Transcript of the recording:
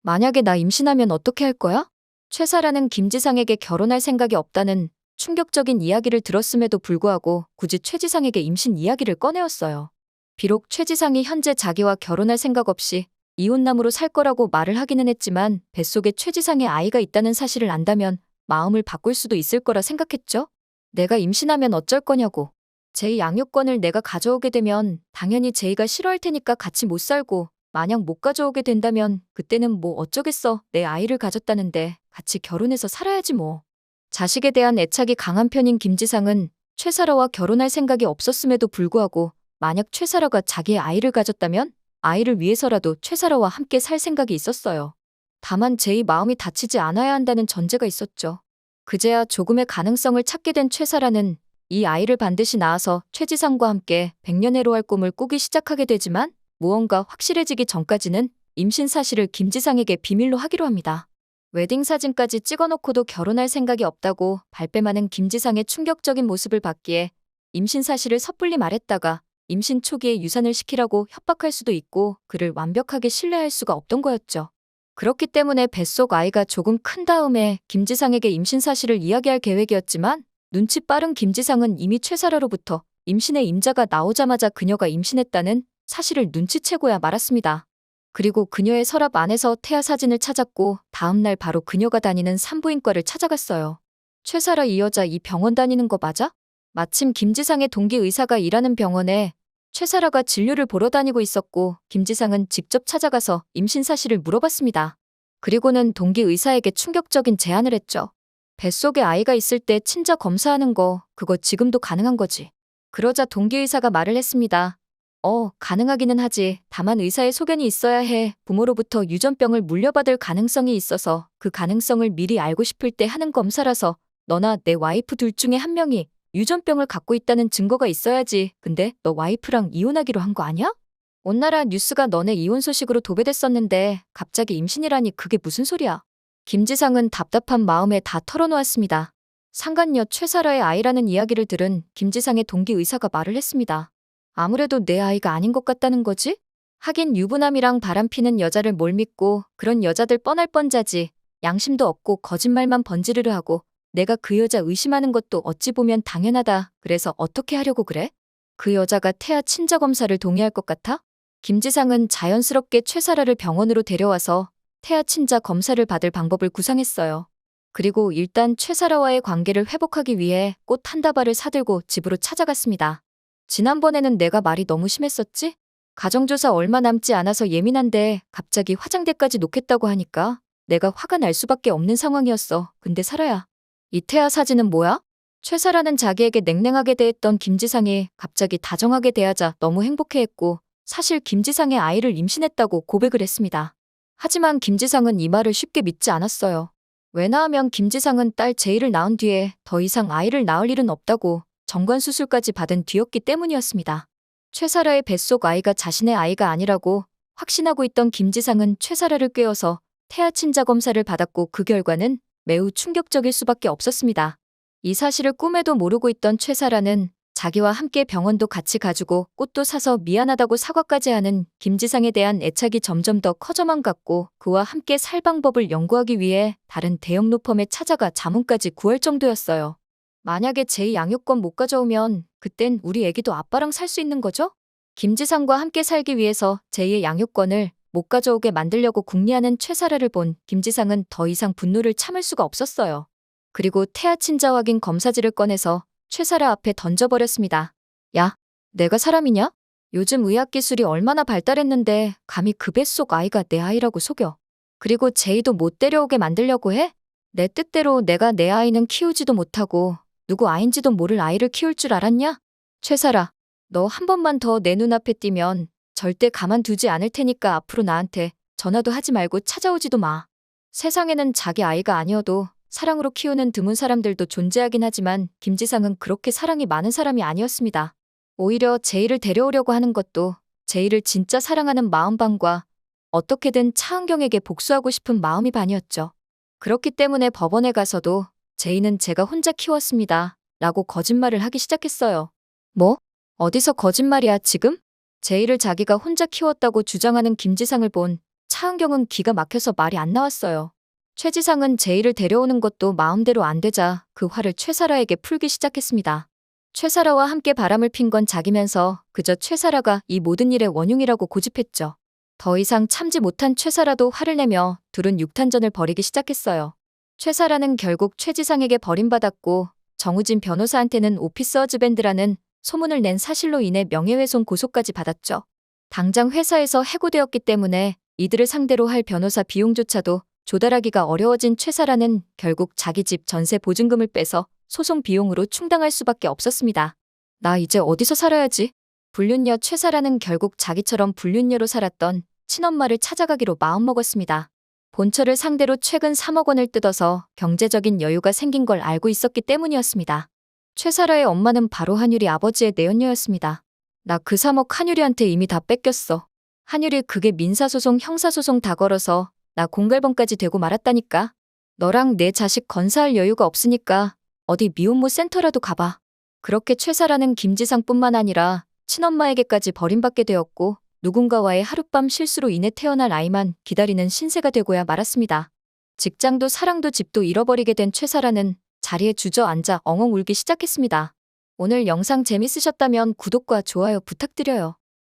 만약에 나 임신하면 어떻게 할 거야? 최사라는 김지상에게 결혼할 생각이 없다는 충격적인 이야기를 들었음에도 불구하고 굳이 최지상에게 임신 이야기를 꺼내었어요. 비록 최지상이 현재 자기와 결혼할 생각 없이 이혼남으로 살 거라고 말을 하기는 했지만 뱃속에 최지상의 아이가 있다는 사실을 안다면 마음을 바꿀 수도 있을 거라 생각했죠. 내가 임신하면 어쩔 거냐고. 제이 양육권을 내가 가져오게 되면 당연히 제이가 싫어할 테니까 같이 못 살고, 만약 못 가져오게 된다면 그때는 뭐 어쩌겠어. 내 아이를 가졌다는데 같이 결혼해서 살아야지 뭐. 자식에 대한 애착이 강한 편인 김지상은 최사라와 결혼할 생각이 없었음에도 불구하고 만약 최사라가 자기의 아이를 가졌다면 아이를 위해서라도 최사라와 함께 살 생각이 있었어요. 다만 제이 마음이 다치지 않아야 한다는 전제가 있었죠. 그제야 조금의 가능성을 찾게 된 최사라는 이 아이를 반드시 낳아서 최지상과 함께 백년해로할 꿈을 꾸기 시작하게 되지만 무언가 확실해지기 전까지는 임신 사실을 김지상에게 비밀로 하기로 합니다. 웨딩 사진까지 찍어놓고도 결혼할 생각이 없다고 발뺌하는 김지상의 충격적인 모습을 봤기에 임신 사실을 섣불리 말했다가 임신 초기에 유산을 시키라고 협박할 수도 있고 그를 완벽하게 신뢰할 수가 없던 거였죠. 그렇기 때문에 뱃속 아이가 조금 큰 다음에 김지상에게 임신 사실을 이야기할 계획이었지만 눈치 빠른 김지상은 이미 최사라로부터 임신의 임자가 나오자마자 그녀가 임신했다는 사실을 눈치채고야 말았습니다. 그리고 그녀의 서랍 안에서 태아 사진을 찾았고 다음날 바로 그녀가 다니는 산부인과를 찾아갔어요. 최사라 이 여자 이 병원 다니는 거 맞아? 마침 김지상의 동기 의사가 일하는 병원에 최사라가 진료를 보러 다니고 있었고 김지상은 직접 찾아가서 임신 사실을 물어봤습니다. 그리고는 동기 의사에게 충격적인 제안을 했죠. 뱃속에 아이가 있을 때 친자 검사하는 거 그거 지금도 가능한 거지. 그러자 동기 의사가 말을 했습니다. 가능하기는 하지. 다만 의사의 소견이 있어야 해. 부모로부터 유전병을 물려받을 가능성이 있어서 그 가능성을 미리 알고 싶을 때 하는 검사라서 너나 내 와이프 둘 중에 한 명이 유전병을 갖고 있다는 증거가 있어야지. 근데 너 와이프랑 이혼하기로 한 거 아니야? 온 나라 뉴스가 너네 이혼 소식으로 도배됐었는데 갑자기 임신이라니 그게 무슨 소리야? 김지상은 답답한 마음에 다 털어놓았습니다. 상간녀 최사라의 아이라는 이야기를 들은 김지상의 동기 의사가 말을 했습니다. 아무래도 내 아이가 아닌 것 같다는 거지? 하긴 유부남이랑 바람피는 여자를 뭘 믿고 그런 여자들 뻔할 뻔자지. 양심도 없고 거짓말만 번지르르 하고 내가 그 여자 의심하는 것도 어찌 보면 당연하다. 그래서 어떻게 하려고 그래? 그 여자가 태아 친자 검사를 동의할 것 같아? 김지상은 자연스럽게 최사라를 병원으로 데려와서 태아 친자 검사를 받을 방법을 구상했어요. 그리고 일단 최사라와의 관계를 회복하기 위해 꽃 한 다발을 사들고 집으로 찾아갔습니다. 지난번에는 내가 말이 너무 심했었지? 가정조사 얼마 남지 않아서 예민한데 갑자기 화장대까지 놓겠다고 하니까 내가 화가 날 수밖에 없는 상황이었어. 근데 사라야, 이 태아 사진은 뭐야? 최사라는 자기에게 냉랭하게 대했던 김지상이 갑자기 다정하게 대하자 너무 행복해했고 사실 김지상의 아이를 임신했다고 고백을 했습니다. 하지만 김지상은 이 말을 쉽게 믿지 않았어요. 왜냐하면 김지상은 딸 제이를 낳은 뒤에 더 이상 아이를 낳을 일은 없다고 정관수술까지 받은 뒤였기 때문이었습니다. 최사라의 뱃속 아이가 자신의 아이가 아니라고 확신하고 있던 김지상은 최사라를 꿰어서 태아 친자 검사를 받았고 그 결과는 매우 충격적일 수밖에 없었습니다. 이 사실을 꿈에도 모르고 있던 최사라는 자기와 함께 병원도 같이 가주고 꽃도 사서 미안하다고 사과까지 하는 김지상에 대한 애착이 점점 더 커져만 갔고 그와 함께 살 방법을 연구하기 위해 다른 대형 로펌에 찾아가 자문까지 구할 정도였어요. 만약에 제이 양육권 못 가져오면 그땐 우리 애기도 아빠랑 살 수 있는 거죠? 김지상과 함께 살기 위해서 제이의 양육권을 못 가져오게 만들려고 궁리하는 최사라를 본 김지상은 더 이상 분노를 참을 수가 없었어요. 그리고 태아 친자 확인 검사지를 꺼내서 최사라 앞에 던져버렸습니다. 야, 내가 사람이냐? 요즘 의학기술이 얼마나 발달했는데 감히 그 뱃속 아이가 내 아이라고 속여. 그리고 제이도 못 데려오게 만들려고 해? 내 뜻대로 내가 내 아이는 키우지도 못하고 누구 아인지도 모를 아이를 키울 줄 알았냐? 최사라, 너 한 번만 더 내 눈앞에 띄면 절대 가만두지 않을 테니까 앞으로 나한테 전화도 하지 말고 찾아오지도 마. 세상에는 자기 아이가 아니어도 사랑으로 키우는 드문 사람들도 존재하긴 하지만 김지상은 그렇게 사랑이 많은 사람이 아니었습니다. 오히려 제이를 데려오려고 하는 것도 제이를 진짜 사랑하는 마음 반과 어떻게든 차은경에게 복수하고 싶은 마음이 반이었죠. 그렇기 때문에 법원에 가서도 제이는 제가 혼자 키웠습니다. 라고 거짓말을 하기 시작했어요. 뭐? 어디서 거짓말이야 지금? 제이를 자기가 혼자 키웠다고 주장하는 김지상을 본 차은경은 기가 막혀서 말이 안 나왔어요. 최지상은 제이를 데려오는 것도 마음대로 안 되자 그 화를 최사라에게 풀기 시작했습니다. 최사라와 함께 바람을 핀 건 자기면서 그저 최사라가 이 모든 일의 원흉이라고 고집했죠. 더 이상 참지 못한 최사라도 화를 내며 둘은 육탄전을 벌이기 시작했어요. 최사라는 결국 최지상에게 버림받았고 정우진 변호사한테는 오피스 허즈밴드라는 소문을 낸 사실로 인해 명예훼손 고소까지 받았죠. 당장 회사에서 해고되었기 때문에 이들을 상대로 할 변호사 비용조차도 조달하기가 어려워진 최사라는 결국 자기 집 전세 보증금을 빼서 소송 비용으로 충당할 수밖에 없었습니다. 나 이제 어디서 살아야지? 불륜녀 최사라는 결국 자기처럼 불륜녀로 살았던 친엄마를 찾아가기로 마음먹었습니다. 본처를 상대로 최근 3억 원을 뜯어서 경제적인 여유가 생긴 걸 알고 있었기 때문이었습니다. 최사라의 엄마는 바로 한율이 아버지의 내연녀였습니다. 나 그 3억 한율이한테 이미 다 뺏겼어. 한율이 그게 민사소송, 형사소송 다 걸어서 나 공갈범까지 되고 말았다니까. 너랑 내 자식 건사할 여유가 없으니까 어디 미혼모 센터라도 가봐. 그렇게 최사라는 김지상뿐만 아니라 친엄마에게까지 버림받게 되었고 누군가와의 하룻밤 실수로 인해 태어날 아이만 기다리는 신세가 되고야 말았습니다. 직장도 사랑도 집도 잃어버리게 된 최사라는 자리에 주저앉아 엉엉 울기 시작했습니다. 오늘 영상 재밌으셨다면 구독과 좋아요 부탁드려요.